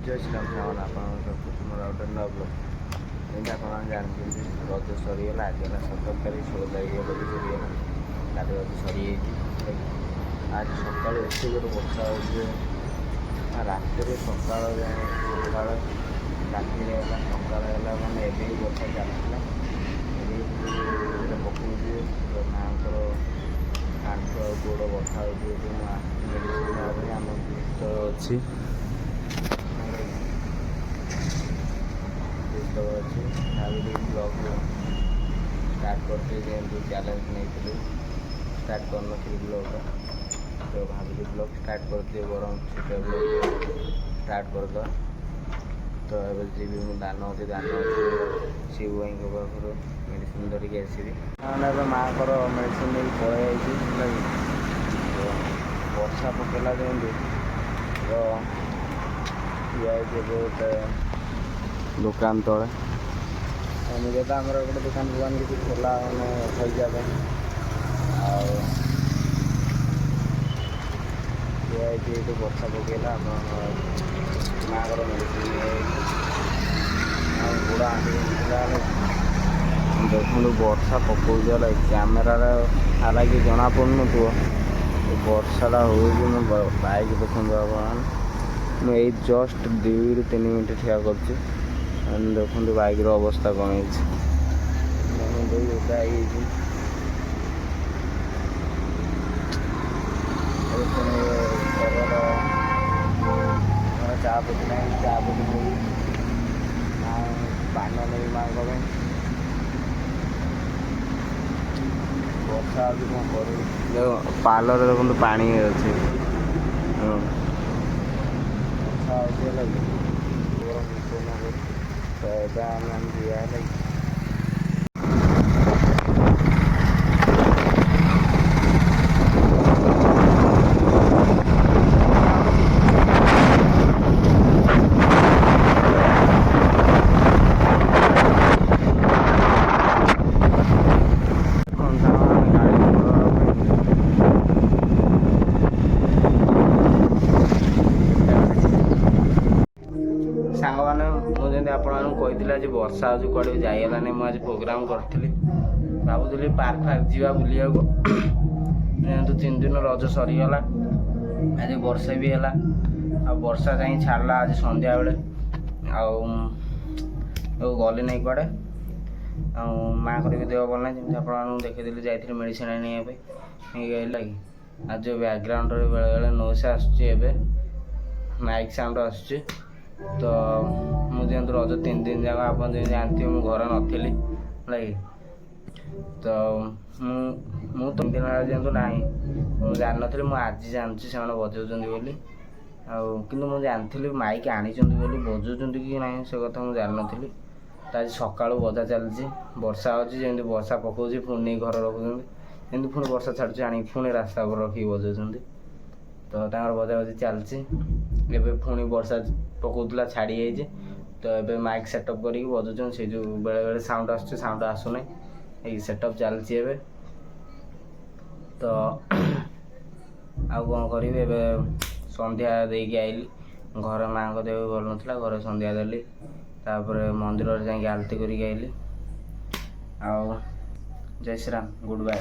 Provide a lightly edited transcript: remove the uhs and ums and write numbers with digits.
जय श्री राम सावन आपमर गोटे नुआ ब्लग एमती आप जानते रज सरीगला आज है 17 तारीख 16 तारीख रज सरीगला काली रज सरी आज सका एत जोर वर्षा हो रात सका सका राति सका मैंने एवं वर्षा चलता पकड़ माँ आंठ गोड़ बथा मेडिसिन आम अच्छी अच्छी ब्लग स्टार्ट करते चैलेंज नहीं स्टार्ट कर ब्लग तो भाविली ब्लग स्टार्ट करते बरम छोटे ब्लग स्टार्ट करद तो ये जी मुझे दान अच्छे दान अच्छे शिव भाई पाखर मेडिसिन धरिकी आसवि माँ को मेडिसिन नहीं पलि वर्षा पकेला जमी तो गोटे दुकान तले मुझे तो आम गोटे दुकान दुकान किसी खोला मैंने खरीदा ये वर्षा पकेला माँ को मेडिसिन गोड़ा देखु वर्षा पकड़ कैमेरा सारा कि जना पड़न वर्षाटा हो बाइक देखो आप मुझे जस्ट 2 ରୁ 3 मिनट ठिया कर देखो बाइक अवस्था कौन ओदा चा पी ना चा पी पान नहीं माँ को वर्षा कौन कर पार्लर देखो पानी अच्छे गरम दिया सांग मैंने मुझे आपड़ी आज वर्षा आज कड़े जाइगलानी मुझे प्रोग्राम करी भावुली पार्क फार्क जा बुलिया जेहतु 3 दिन रज सरीगला आज वर्षा भी है आ वर्षा कहीं छाड़ा आज संध्या बेले गली नहीं कड़े माँ को भी देह भल ना जमी आप देखी जाइए मेडिसिन नहीं लगे आज जो बैकग्राउंड बेले बेले नोस आसुचे माइक साउंड आसुचे तो मुझे रज 3 दिन जाक आप जानते हो घर नी लगे तो मु 3 दिन जेहतु ना मुझे जान नी मुझे आज जानती से बजाऊँ बोली कि मुझे जानती माइक आनी बजाऊँ कि ना से कथा मुझे जान नी तो आज सका बजा चलती वर्षा अच्छी जमी वर्षा पकाऊँ पुणी नहीं घर रखुच्च जमी पुणी वर्षा छाड़ी आनी पुणी रास्ता पर रखी बजाऊँ तो बजा बजी चलती एवं पुणी वर्षा पकाला छाड़ी जाइए तो ये माइक सेटअप करके बजाऊँ से जो बेले बेले साउंड आस साउंड आसुना ये सेटअप चलती है तो आउ कौन करी संध्या देकी आइली घर माँ को देह भल नाला घर संध्या देली तापर मंदिर जाके आलती करके आइली आउ जय श्री राम गुड बाय।